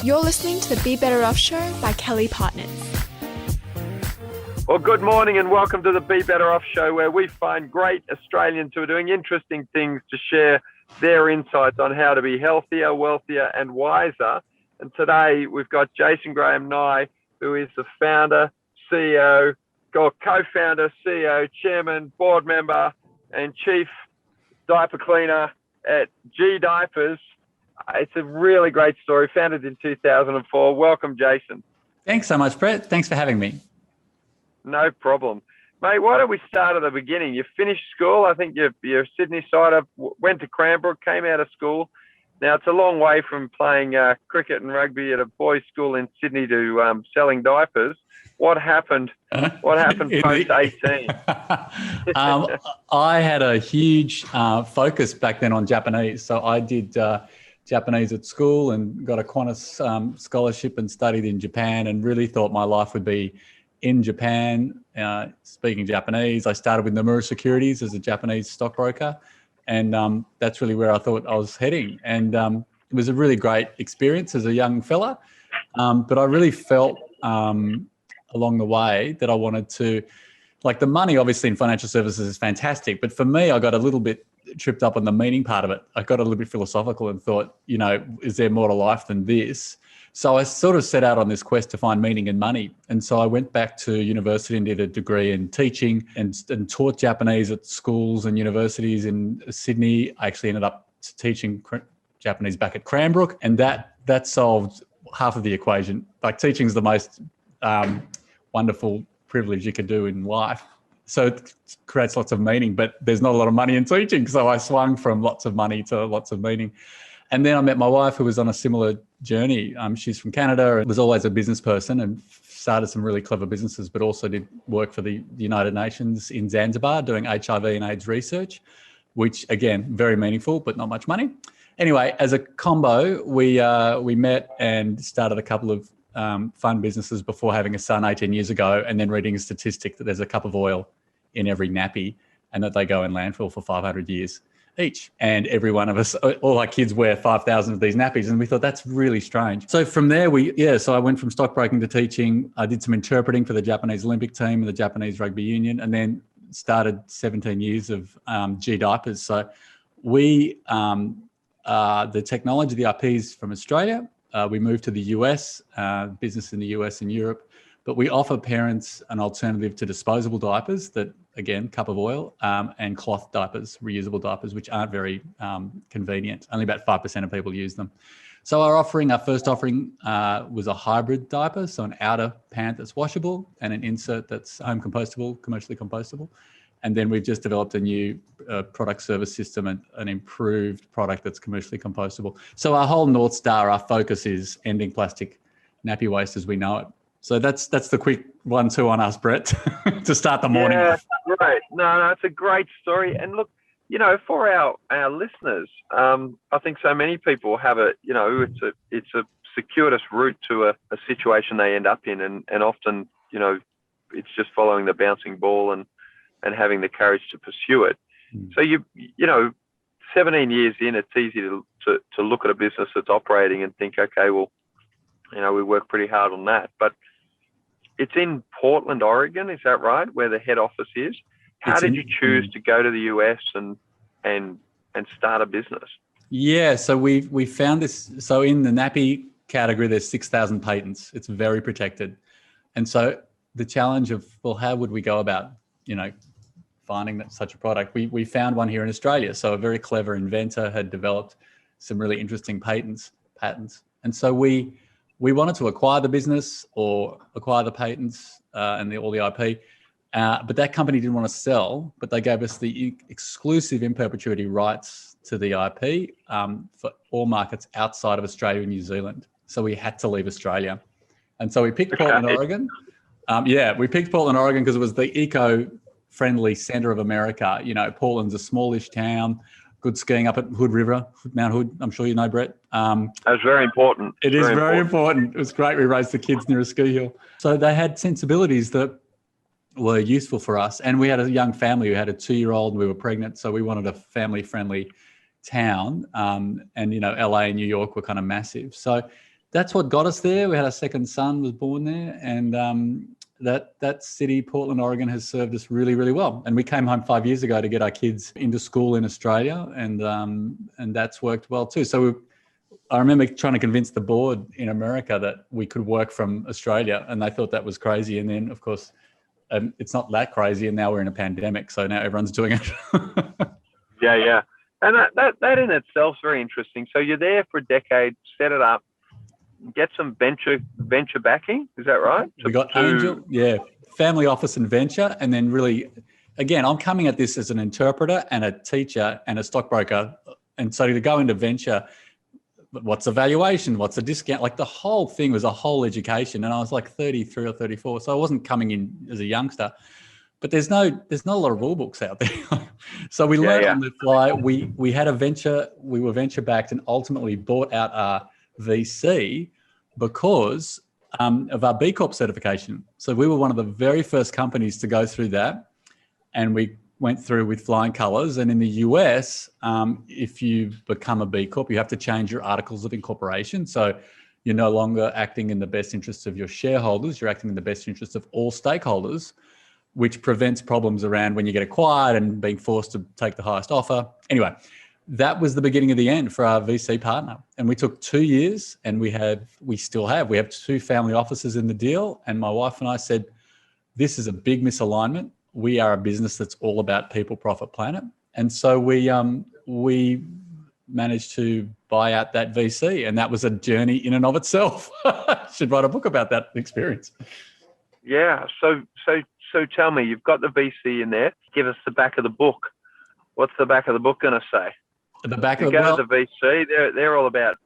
You're listening to the Be Better Off Show by Kelly+Partners. Well, good morning and welcome to the Be Better Off Show, where we find great Australians who are doing interesting things to share their insights on how to be healthier, wealthier and wiser. And today we've got Jason Graham-Nye, who is the founder, CEO, co-founder, CEO, chairman, board member and chief diaper cleaner at gDiapers. It's a really great story, founded in 2004. Welcome, Jason. Thanks so much, Brett. Thanks for having me. No problem. Mate, why don't we start at the beginning? You finished school. I think you're Sydneysider, went to Cranbrook, came out of school. Now, it's a long way from playing cricket and rugby at a boys' school in Sydney to selling diapers. What happened? What happened post-18? I had a huge focus back then on Japanese. So I did Japanese at school and got a Qantas scholarship and studied in Japan, and really thought my life would be in Japan, speaking Japanese. I started with Nomura Securities as a Japanese stockbroker, and that's really where I thought I was heading. And it was a really great experience as a young fella, but I really felt along the way that I wanted to, like, the money obviously in financial services is fantastic, but for me, I got a little bit tripped up on the meaning part of it. I got a little bit philosophical and thought, you know, is there more to life than this? So I sort of set out on this quest to find meaning in money. And so I went back to university and did a degree in teaching and taught Japanese at schools and universities in Sydney. I actually ended up teaching Japanese back at Cranbrook, and that solved half of the equation. Like, teaching is the most wonderful privilege you could do in life. So it creates lots of meaning, but there's not a lot of money in teaching. So I swung from lots of money to lots of meaning. And then I met my wife, who was on a similar journey. She's from Canada and was always a business person and started some really clever businesses, but also did work for the United Nations in Zanzibar doing HIV and AIDS research, which, again, very meaningful, but not much money. Anyway, as a combo, we met and started a couple of fun businesses before having a son 18 years ago, and then reading a statistic that there's a cup of oil in every nappy and that they go in landfill for 500 years each. And every one of us, all our kids wear 5,000 of these nappies. And we thought, that's really strange. So from there, so I went from stockbroking to teaching. I did some interpreting for the Japanese Olympic team and the Japanese Rugby Union, and then started 17 years of gDiapers. So we, the technology, the IP is from Australia. We moved to the US, business in the US and Europe, but we offer parents an alternative to disposable diapers that, again, cup of oil, and cloth diapers, reusable diapers, which aren't very convenient. Only about 5% of people use them. So our first offering was a hybrid diaper, so an outer pant that's washable and an insert that's home compostable, commercially compostable. And then we've just developed a new product service system and an improved product that's commercially compostable. So our whole North Star, our focus is ending plastic nappy waste as we know it. So that's the quick 1-2 on us, Brett, to start the morning. Yeah, right. No, it's a great story. And look, you know, for our listeners, I think so many people have it's a circuitous route to a situation they end up in, and often, you know, it's just following the bouncing ball and having the courage to pursue it. So you know, 17 years in, it's easy to look at a business that's operating and think, okay, well, you know, we work pretty hard on that. But it's in Portland, Oregon, is that right, where the head office is? How did you choose to go to the US and start a business? Yeah, so we found this. So in the nappy category, there's 6,000 patents. It's very protected. And so the challenge of, well, how would we go about, you know, finding such a product? We found one here in Australia. So a very clever inventor had developed some really interesting patents. And so we wanted to acquire the business or acquire the patents and all the IP, but that company didn't want to sell, but they gave us the exclusive in perpetuity rights to the IP for all markets outside of Australia and New Zealand. So we had to leave Australia. And so we picked Portland, Oregon. We picked Portland, Oregon because it was the eco-friendly center of America. You know, Portland's a smallish town, good skiing up at Hood River, Mount Hood. I'm sure you know, Brett. That's very important. It is very important. It was great. We raised the kids near a ski hill. So they had sensibilities that were useful for us. And we had a young family. We had a 2-year-old and we were pregnant. So we wanted a family-friendly town. And, you know, LA and New York were kind of massive. So that's what got us there. We had our second son was born there, and that city, Portland, Oregon, has served us really, really well. And we came home 5 years ago to get our kids into school in Australia, and that's worked well too. So I remember trying to convince the board in America that we could work from Australia, and they thought that was crazy. And then, of course, it's not that crazy, and now we're in a pandemic, so now everyone's doing it. Yeah. And that in itself is very interesting. So you're there for a decade, set it up, get some venture backing. Is that right? We got angel, family office and venture. And then really, again, I'm coming at this as an interpreter and a teacher and a stockbroker. And so to go into venture, what's the valuation? What's the discount? Like the whole thing was a whole education. And I was like 33 or 34. So I wasn't coming in as a youngster. But there's not a lot of rule books out there. So we learned on the fly. We had a venture, we were venture backed and ultimately bought out our VC because of our B-Corp certification. So we were one of the very first companies to go through that. And we went through with flying colors. And in the US, if you become a B-Corp, you have to change your articles of incorporation. So you're no longer acting in the best interests of your shareholders. You're acting in the best interests of all stakeholders, which prevents problems around when you get acquired and being forced to take the highest offer. Anyway, that was the beginning of the end for our VC partner. And we took 2 years, and we have 2 family offices in the deal. And my wife and I said, this is a big misalignment. We are a business that's all about people, profit, planet. And so we managed to buy out that VC, and that was a journey in and of itself. Should write a book about that experience. Yeah. So tell me, you've got the VC in there. Give us the back of the book. What's the back of the book going to say? The back of the book. To the VC, they're all about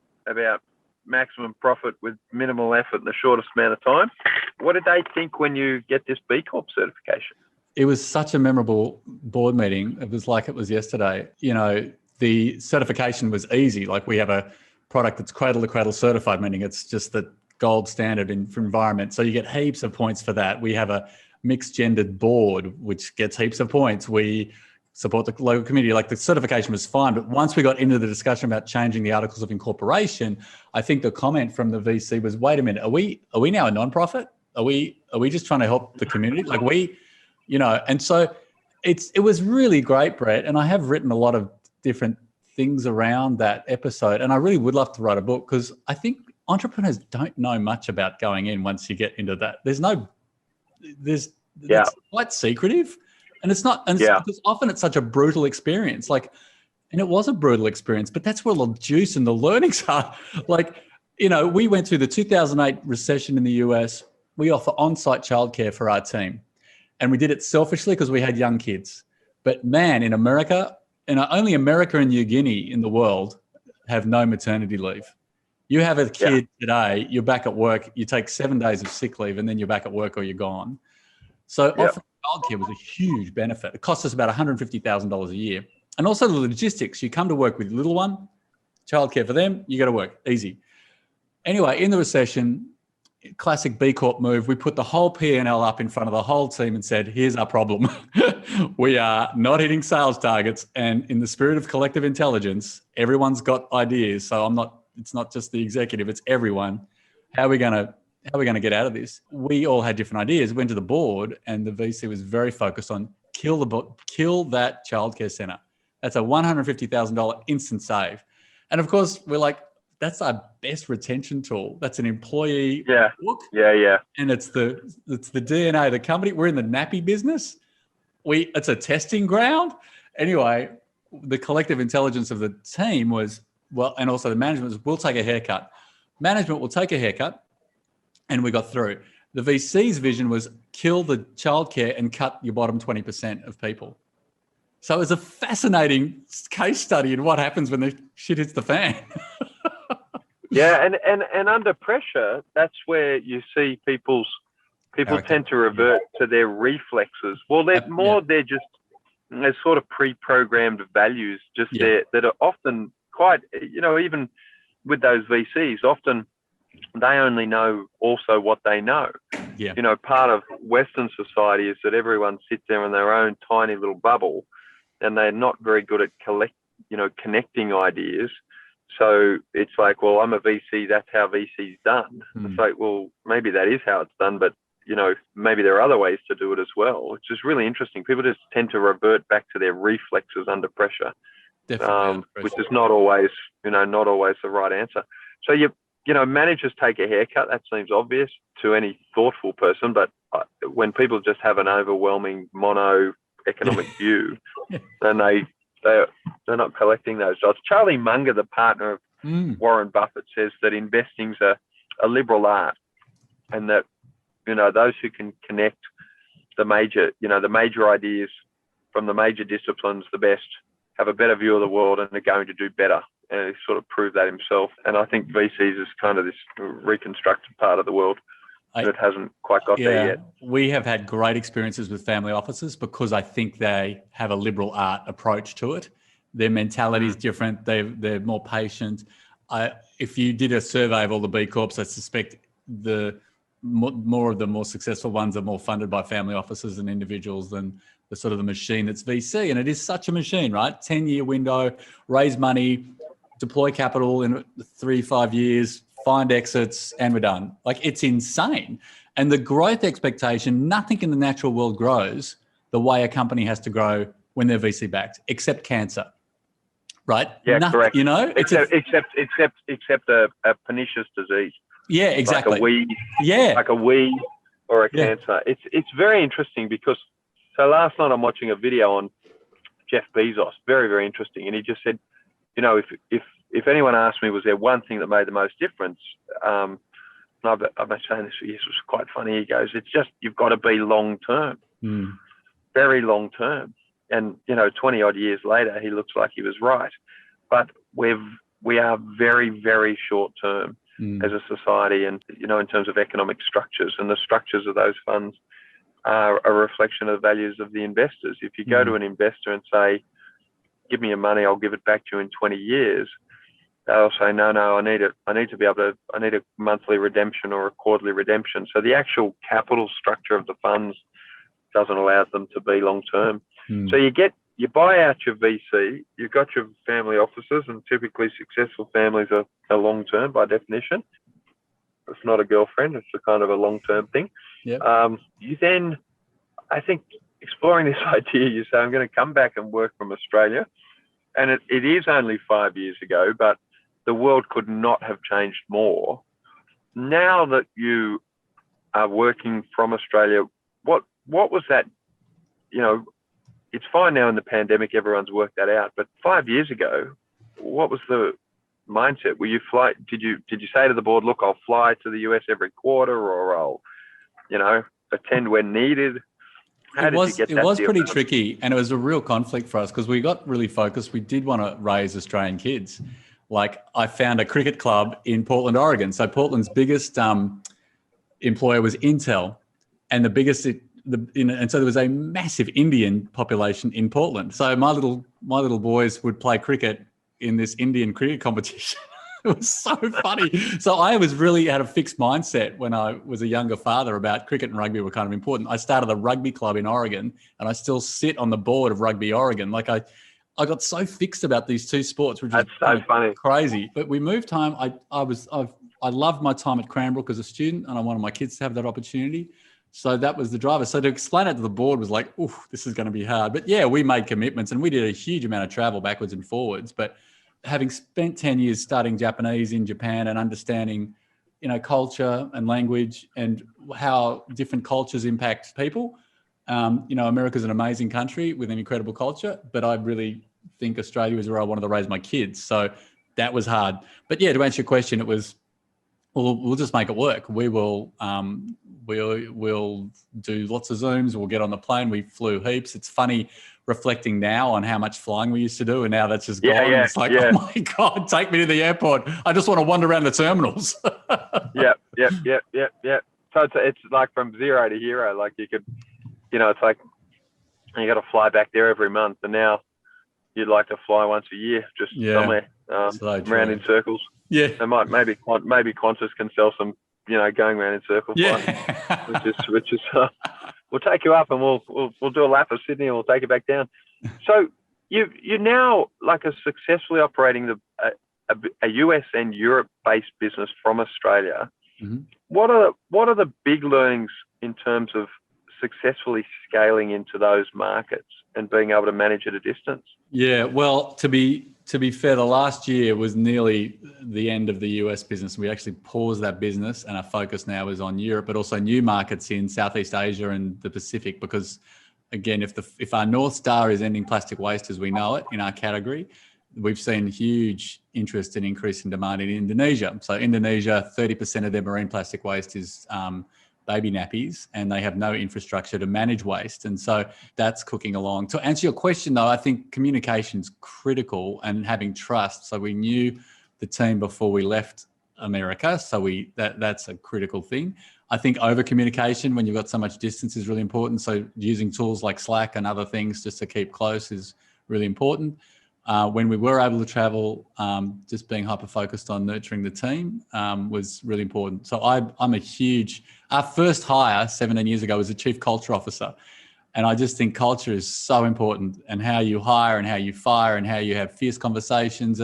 maximum profit with minimal effort in the shortest amount of time. What did they think when you get this B-Corp certification? It was such a memorable board meeting. It was like it was yesterday. You know, the certification was easy. Like we have a product that's cradle to cradle certified, meaning it's just the gold standard for environment. So you get heaps of points for that. We have a mixed gendered board, which gets heaps of points. We support the local community. Like the certification was fine. But once we got into the discussion about changing the articles of incorporation, I think the comment from the VC was, wait a minute, are we now a non-profit? Are we just trying to help the community? Like and so it was really great, Brett. And I have written a lot of different things around that episode. And I really would love to write a book because I think entrepreneurs don't know much about going in once you get into that. It's quite secretive, and it's not, and because often it's such a brutal experience. And it was a brutal experience, but that's where the juice and the learnings are. We went through the 2008 recession in the US. We offer on-site childcare for our team, and we did it selfishly because we had young kids. But man, in America, and only America and New Guinea in the world have no maternity leave. You have a kid today, you're back at work, you take 7 days of sick leave, and then you're back at work or you're gone. So offering childcare was a huge benefit. It cost us about $150,000 a year. And also the logistics. You come to work with little one, childcare for them, you go to work, easy. Anyway, in the recession, classic B Corp move, we put the whole P&L up in front of the whole team and said, here's our problem. We are not hitting sales targets. And in the spirit of collective intelligence, everyone's got ideas. So it's not just the executive, it's everyone. How are we going to get out of this? We all had different ideas, went to the board, and the VC was very focused on kill that childcare center. That's a $150,000 instant save. And of course, we're like, that's our best retention tool. That's an employee book. Yeah. And it's the DNA of the company. We're in the nappy business. It's a testing ground. Anyway, the collective intelligence of the team was, and also the management was, we'll take a haircut. Management will take a haircut, and we got through. The VC's vision was kill the childcare and cut your bottom 20% of people. So it was a fascinating case study in what happens when the shit hits the fan. And under pressure, that's where you see people tend to revert to their reflexes. Well, they're sort of pre-programmed values there that are often quite, even with those VCs, often they only know also what they know. Yeah. Part of Western society is that everyone sits there in their own tiny little bubble, and they're not very good at connecting ideas. So it's like, well, I'm a VC. That's how VC's done. Mm. It's like, well, maybe that is how it's done, but maybe there are other ways to do it as well, which is really interesting. People just tend to revert back to their reflexes under pressure, which is not always the right answer. So managers take a haircut. That seems obvious to any thoughtful person, but when people just have an overwhelming mono economic view, then they're not collecting those dots. Charlie Munger, the partner of Warren Buffett, says that investing's a liberal art, and that those who can connect the major ideas from the major disciplines the best have a better view of the world and are going to do better. And he sort of proved that himself. And I think VCs is kind of this reconstructed part of the world that hasn't quite got there yet. We have had great experiences with family offices because I think they have a liberal art approach to it. Their mentality is different. They're more patient. If you did a survey of all the B Corps, I suspect the more successful ones are more funded by family offices and individuals than the sort of the machine that's VC. And it is such a machine, right? 10-year window, raise money, deploy capital in 3-5 years, find exits, and we're done. Like, it's insane. And the growth expectation, nothing in the natural world grows the way a company has to grow when they're VC backed, except cancer, right? Yeah, correct. Except a pernicious disease. Yeah, exactly. Like a weed. Yeah. Like a weed or a cancer. It's very interesting because, so last night I'm watching a video on Jeff Bezos, very, very interesting. And he just said, if anyone asked me, was there one thing that made the most difference? I've been saying this for years. It was quite funny. He goes, it's just, you've got to be long-term, very long-term. And, 20 odd years later, he looks like he was right. But we are very, very short-term as a society, and, in terms of economic structures, and the structures of those funds are a reflection of the values of the investors. If you go to an investor and say, give me your money, I'll give it back to you in 20 years, they'll say, no, I need a monthly redemption or a quarterly redemption. So the actual capital structure of the funds doesn't allow them to be long-term. So you buy out your VC, you've got your family offices, and typically successful families are long-term by definition. It's not a girlfriend, it's a kind of a long-term thing. Yep. You then, I think, exploring this idea, you say, I'm going to come back and work from Australia. And it is only 5 years ago, but the world could not have changed more. Now that you are working from Australia, what was that, it's fine now in the pandemic, everyone's worked that out. But 5 years ago, what was the mindset? Did you say to the board, look, I'll fly to the US every quarter, or I'll, attend when needed? It was pretty tricky, and it was a real conflict for us because we got really focused. We did want to raise Australian kids. Like, I found a cricket club in Portland, Oregon. So Portland's biggest employer was Intel, and the biggest and so there was a massive Indian population in Portland. So my little boys would play cricket in this Indian cricket competition. It was so funny. So I was really had a fixed mindset when I was a younger father about cricket and rugby were kind of important. I started a rugby club in Oregon, and I still sit on the board of Rugby Oregon. Like, I got so fixed about these two sports, which is so funny, crazy. But we moved home. I loved my time at Cranbrook as a student, and I wanted my kids to have that opportunity. So that was the driver. So to explain it to the board was like, oof, this is going to be hard. But yeah, we made commitments, and we did a huge amount of travel backwards and forwards. But having spent 10 years studying Japanese in Japan and understanding, culture and language and how different cultures impact people, America's an amazing country with an incredible culture, but I really think Australia is where I wanted to raise my kids. So that was hard. But yeah, to answer your question, it was, we'll just make it work. We will, we'll do lots of Zooms. We'll get on the plane. We flew heaps. It's funny reflecting now on how much flying we used to do, and now that's just gone. Yeah, it's like, oh my God, take me to the airport. I just want to wander around the terminals. Yeah. So it's like from zero to hero. Like, you could, it's like you got to fly back there every month, and now you'd like to fly once a year, just somewhere around in circles. Yeah, they might maybe Qantas can sell some, going around in circles. Yeah, which is we'll take you up and we'll do a lap of Sydney and we'll take you back down. So you now like are successfully operating a US and Europe-based business from Australia. Mm-hmm. What are the big learnings in terms of successfully scaling into those markets and being able to manage at a distance? Yeah, well, to be fair, the last year was nearly the end of the US business. We actually paused that business, and our focus now is on Europe, but also new markets in Southeast Asia and the Pacific. Because, again, if our North Star is ending plastic waste as we know it in our category, we've seen huge interest and increase in demand in Indonesia. So Indonesia, 30% of their marine plastic waste is baby nappies, and they have no infrastructure to manage waste. And so that's cooking along. To answer your question, though, I think communication's critical and having trust. So we knew the team before we left America. So that's a critical thing. I think over communication when you've got so much distance is really important. So using tools like Slack and other things just to keep close is really important. When we were able to travel, just being hyper-focused on nurturing the team was really important. So our first hire 17 years ago was a chief culture officer. And I just think culture is so important, and how you hire and how you fire and how you have fierce conversations.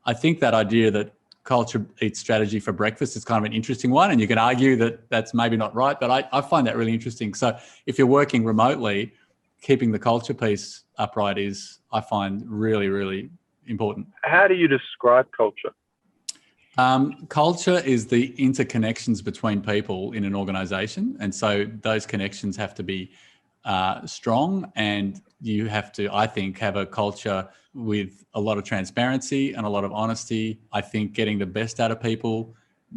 I think that idea that culture eats strategy for breakfast is kind of an interesting one. And you can argue that that's maybe not right, but I find that really interesting. So if you're working remotely, keeping the culture piece upright is, I find, really, really important. How do you describe culture? Culture is the interconnections between people in an organization. And so those connections have to be strong, and you have to, I think, have a culture with a lot of transparency and a lot of honesty. I think getting the best out of people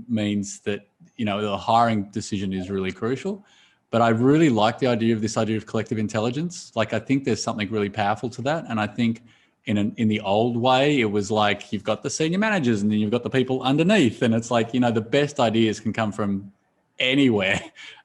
means that, the hiring decision is really crucial. But I really like the idea of collective intelligence. Like, I think there's something really powerful to that. And I think in the old way, it was like you've got the senior managers and then you've got the people underneath. And it's like, the best ideas can come from anywhere.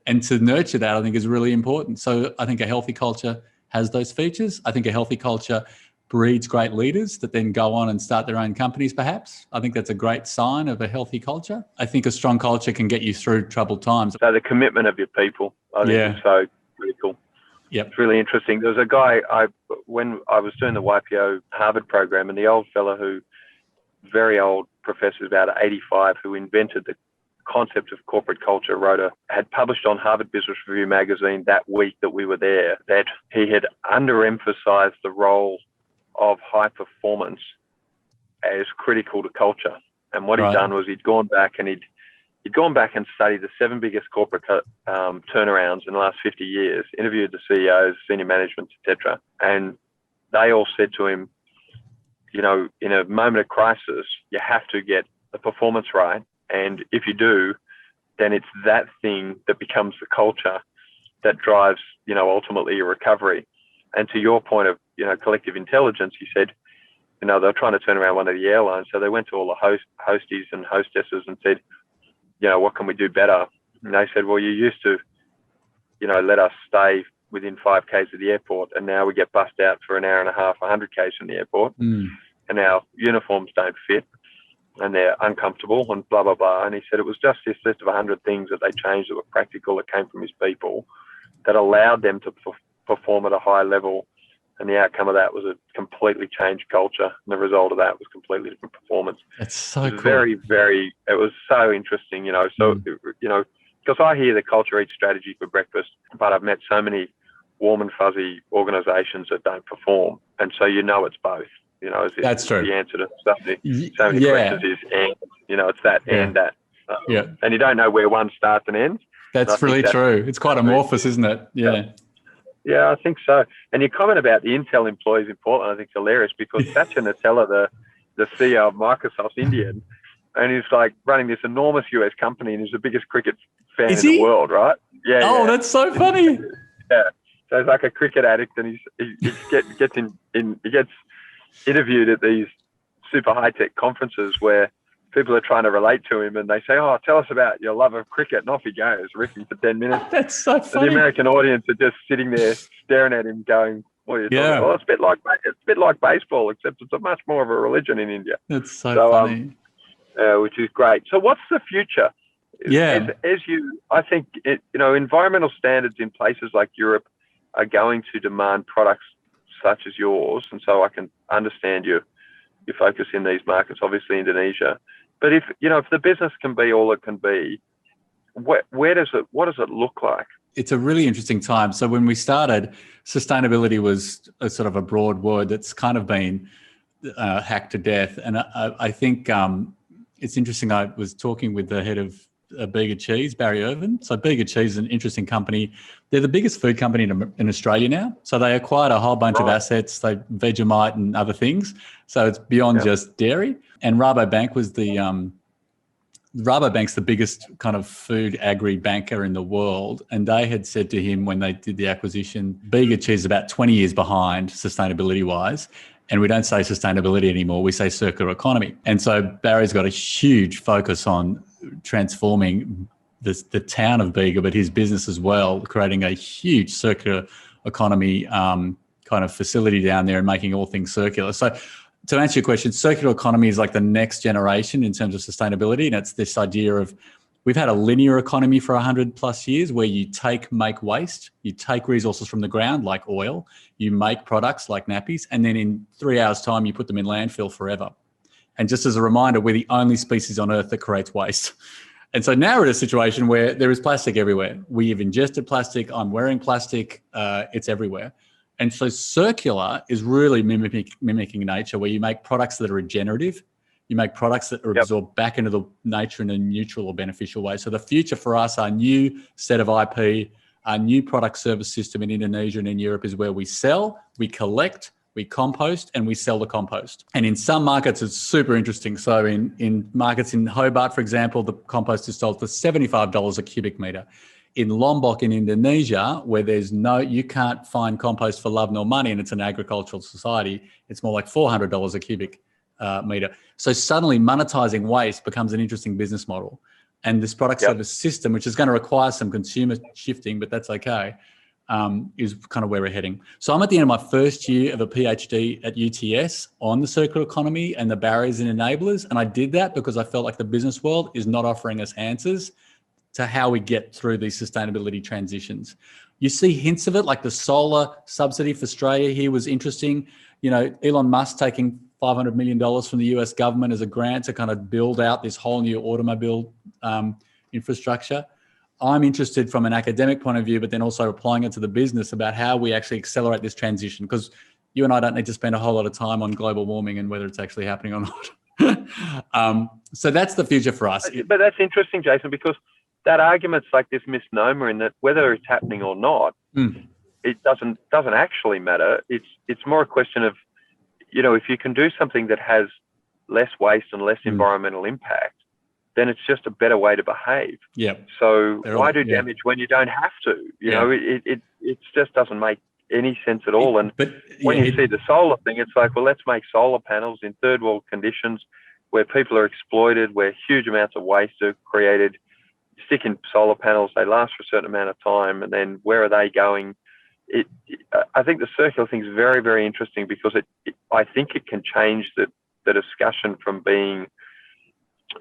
And to nurture that, I think, is really important. So I think a healthy culture has those features. I think a healthy culture breeds great leaders that then go on and start their own companies, perhaps. I think that's a great sign of a healthy culture. I think a strong culture can get you through troubled times. So the commitment of your people, I think, is so critical. Yep. It's really interesting. There was a guy, when I was doing the YPO Harvard program, and the old fella very old professor, about 85, who invented the concept of corporate culture, had published on Harvard Business Review magazine that week that we were there, that he had underemphasized the role of high performance as critical to culture. And what he'd done was he'd gone back and studied the 7 biggest corporate turnarounds in the last 50 years, interviewed the CEOs, senior management, etc. And they all said to him, in a moment of crisis, you have to get the performance right. And if you do, then it's that thing that becomes the culture that drives, ultimately your recovery. And to your point of, collective intelligence, you said, they're trying to turn around one of the airlines. So they went to all the hosties and hostesses and said, what can we do better? And they said, well, you used to, let us stay within 5 Ks of the airport, and now we get bussed out for an hour and a half, 100 Ks from the airport, and our uniforms don't fit, and they're uncomfortable, and blah, blah, blah. And he said it was just this list of 100 things that they changed that were practical, that came from his people, that allowed them to perform at a high level. And the outcome of that was a completely changed culture. And the result of that was completely different performance. That's so cool. Very, very, it was so interesting, because I hear the culture eats strategy for breakfast, but I've met so many warm and fuzzy organizations that don't perform. And so, it's both, That's true. The answer to so many questions is, and, it's that and that. And you don't know where one starts and ends. That's really true. It's quite amorphous, isn't it? Yeah. Yeah, I think so. And your comment about the Intel employees in Portland, I think, is hilarious, because Satya Nadella, the CEO of Microsoft's Indian, and he's like running this enormous US company, and he's the biggest cricket fan in the world, right? Yeah. Oh, that's so funny. Yeah. So he's like a cricket addict, and he gets interviewed at these super high tech conferences where people are trying to relate to him, and they say, "Oh, tell us about your love of cricket," and off he goes, riffing for 10 minutes. That's so funny. And the American audience are just sitting there staring at him, going, "What are you talking about?" Well, it's a bit like baseball, except it's a much more of a religion in India. That's so funny. Which is great. So, what's the future? I think environmental standards in places like Europe are going to demand products such as yours, and so I can understand your your focus in these markets, obviously Indonesia. But if the business can be all it can be, what does it look like? It's a really interesting time. So when we started, sustainability was a sort of a broad word that's kind of been hacked to death. And I think it's interesting. I was talking with the head of Bega Cheese, Barry Irvin. So Bega Cheese is an interesting company. They're the biggest food company in Australia now. So they acquired a whole bunch of assets, like Vegemite and other things. So it's beyond just dairy. And Rabobank was Rabobank's the biggest kind of food agri banker in the world. And they had said to him when they did the acquisition, Bega Cheese is about 20 years behind sustainability wise. And we don't say sustainability anymore, we say circular economy. And so Barry's got a huge focus on transforming the town of Bega, but his business as well, creating a huge circular economy kind of facility down there and making all things circular. So to answer your question, circular economy is like the next generation in terms of sustainability. And it's this idea of, we've had a linear economy for 100 plus years where you make waste, you take resources from the ground like oil, you make products like nappies, and then in 3 hours' time, you put them in landfill forever. And just as a reminder, we're the only species on Earth that creates waste. And so now we're in a situation where there is plastic everywhere. We have ingested plastic, I'm wearing plastic, it's everywhere. And so circular is really mimicking nature, where you make products that are regenerative, you make products that are absorbed back into the nature in a neutral or beneficial way. So the future for us, our new set of IP, our new product service system in Indonesia and in Europe is where we sell, we collect, we compost, and we sell the compost. And in some markets, it's super interesting. So in markets in Hobart, for example, the compost is sold for $75 a cubic metre. In Lombok in Indonesia, where you can't find compost for love nor money, and it's an agricultural society, it's more like $400 a cubic metre. So suddenly monetizing waste becomes an interesting business model. And this product service system, which is going to require some consumer shifting, but that's okay, is kind of where we're heading. So I'm at the end of my first year of a PhD at UTS on the circular economy and the barriers and enablers. And I did that because I felt like the business world is not offering us answers to how we get through these sustainability transitions. You see hints of it, like the solar subsidy for Australia here was interesting. Elon Musk taking $500 million from the US government as a grant to kind of build out this whole new automobile infrastructure. I'm interested from an academic point of view, but then also applying it to the business about how we actually accelerate this transition, because you and I don't need to spend a whole lot of time on global warming and whether it's actually happening or not. So that's the future for us. But that's interesting, Jason, because that argument's like this misnomer in that whether it's happening or not, it doesn't actually matter. It's more a question of, if you can do something that has less waste and less environmental impact, then it's just a better way to behave. Yeah. So why do damage when you don't have to? It just doesn't make any sense at all. And when you see the solar thing, it's like, well, let's make solar panels in third world conditions where people are exploited, where huge amounts of waste are created. Stick in solar panels, they last for a certain amount of time, and then where are they going? I think the circular thing is very, very interesting because I think it can change the discussion from being,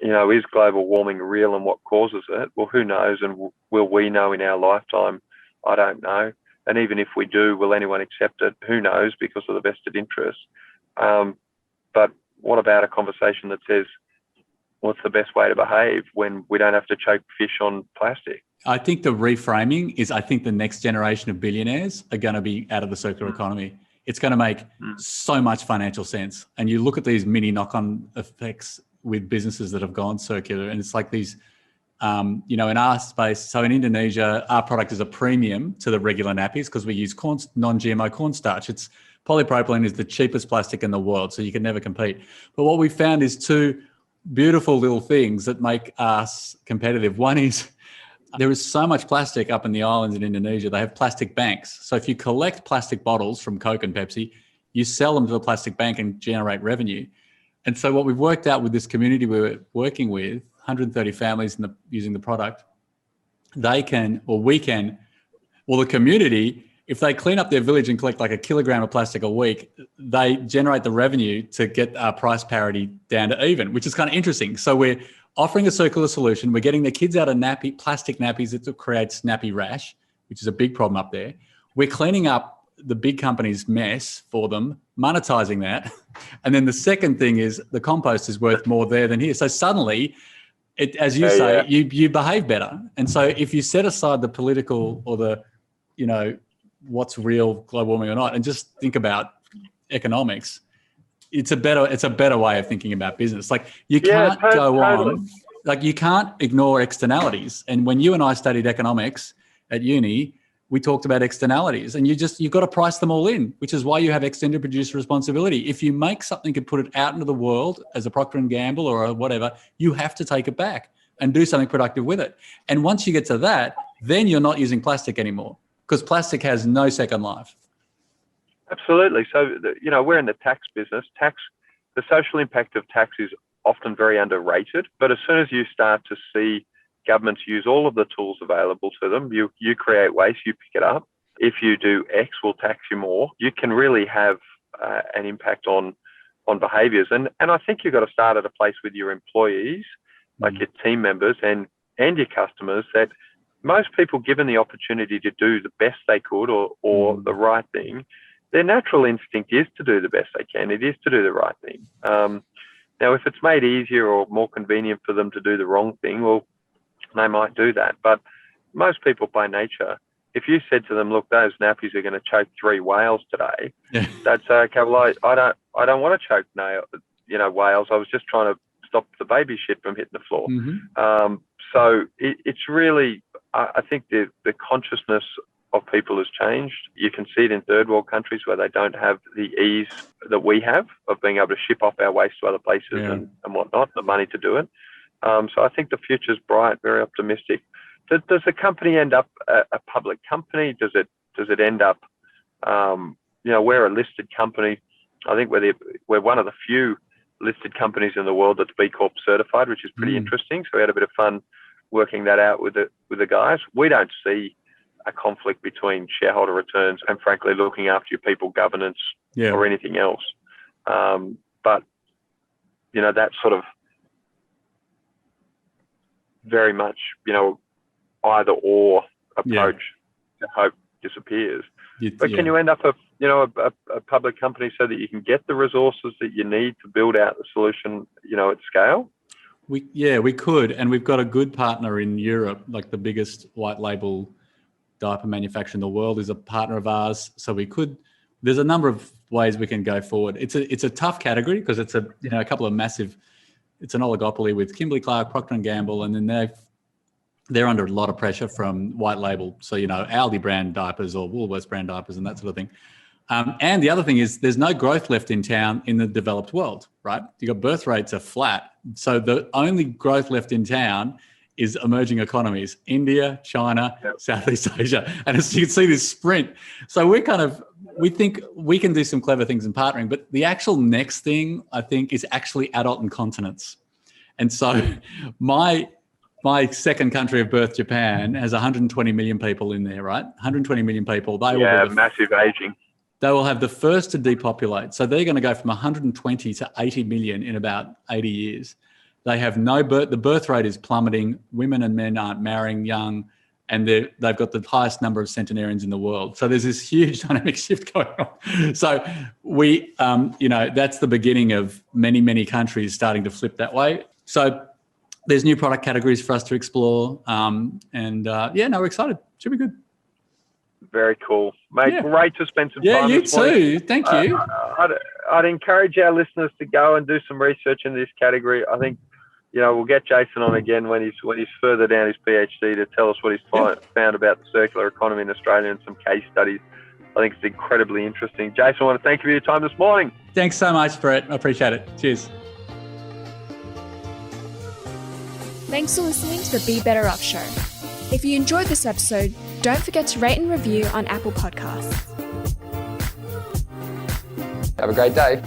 is global warming real and what causes it? Well, who knows? And will we know in our lifetime? I don't know. And even if we do, will anyone accept it? Who knows, because of the vested interests. But what about a conversation that says, what's the best way to behave when we don't have to choke fish on plastic? I think the reframing is, I think the next generation of billionaires are going to be out of the circular economy. It's going to make so much financial sense. And you look at these mini knock-on effects with businesses that have gone circular, and it's like these, in our space. So in Indonesia, our product is a premium to the regular nappies because we use non-GMO cornstarch. It's polypropylene is the cheapest plastic in the world, so you can never compete. But what we found is two beautiful little things that make us competitive. One is there is so much plastic up in the islands in Indonesia. They have plastic banks. So if you collect plastic bottles from Coke and Pepsi, you sell them to the plastic bank and generate revenue. And so what we've worked out with this community we're working with, 130 families using the product, the community, if they clean up their village and collect like a kilogram of plastic a week, they generate the revenue to get our price parity down to even, which is kind of interesting. So we're offering a circular solution. We're getting the kids out of plastic nappies that creates nappy rash, which is a big problem up there. We're cleaning up the big companies mess for them, monetizing that. And then the second thing is the compost is worth more there than here. So suddenly, as you say, you behave better. And so if you set aside the political or the, what's real global warming or not, and just think about economics, it's a better way of thinking about business. Like you can't go on, like you can't ignore externalities. And when you and I studied economics at uni, we talked about externalities, and you've got to price them all in, which is why you have extended producer responsibility. If you make something and put it out into the world as a Procter & Gamble or whatever, you have to take it back and do something productive with it. And once you get to that, then you're not using plastic anymore, because plastic has no second life. Absolutely. So, we're in the tax business. The social impact of tax is often very underrated, but as soon as you start to see governments use all of the tools available to them, you create waste, you pick it up. If you do X, we'll tax you more. You can really have an impact on behaviours. And I think you've got to start at a place with your employees, like your team members and your customers, that most people, given the opportunity to do the best they could or the right thing, their natural instinct is to do the best they can. It is to do the right thing. Now, if it's made easier or more convenient for them to do the wrong thing, well, they might do that. But most people by nature, if you said to them, look, those nappies are going to choke 3 whales today, they'd say, okay, well, I don't want to choke whales. I was just trying to stop the baby shit from hitting the floor. So it's really, I think the consciousness of people has changed. You can see it in third world countries where they don't have the ease that we have of being able to ship off our waste to other places and whatnot, the money to do it. So I think the future's bright, very optimistic. Does the company end up a public company? Does it end up, we're a listed company. I think we're one of the few listed companies in the world that's B-Corp-certified, which is pretty interesting. So we had a bit of fun working that out with the guys. We don't see a conflict between shareholder returns and, frankly, looking after your people, governance, or anything else. But that sort of very much, either or approach, I hope, disappears. But can you end up a public company so that you can get the resources that you need to build out the solution, at scale? We could, and we've got a good partner in Europe, like the biggest white label diaper manufacturer in the world is a partner of ours. So we could. There's a number of ways we can go forward. It's a tough category because it's a couple of massive. It's an oligopoly with Kimberly-Clark, Procter & Gamble, and then they're under a lot of pressure from white label. So, Aldi brand diapers or Woolworths brand diapers and that sort of thing. And the other thing is there's no growth left in town in the developed world, right? You got birth rates are flat. So the only growth left in town is emerging economies, India, China, Southeast Asia. And as you can see this sprint. So we think we can do some clever things in partnering, but the actual next thing I think is actually adult incontinence. And so my second country of birth, Japan, has 120 million people in there, right? 120 million people. Massive aging. They will have the first to depopulate. So they're going to go from 120 to 80 million in about 80 years. They have no birth. The birth rate is plummeting. Women and men aren't marrying young, and they've got the highest number of centenarians in the world. So there's this huge dynamic shift going on. So that's the beginning of many, many countries starting to flip that way. So there's new product categories for us to explore. We're excited. Should be good. Very cool. Mate, great to spend some time. Yeah, you too. Thank you. I'd encourage our listeners to go and do some research in this category. I think, we'll get Jason on again when he's further down his PhD to tell us what he's found about the circular economy in Australia and some case studies. I think it's incredibly interesting. Jason, I want to thank you for your time this morning. Thanks so much, Brett. I appreciate it. Cheers. Thanks for listening to the Be Better Off Show. If you enjoyed this episode, don't forget to rate and review on Apple Podcasts. Have a great day.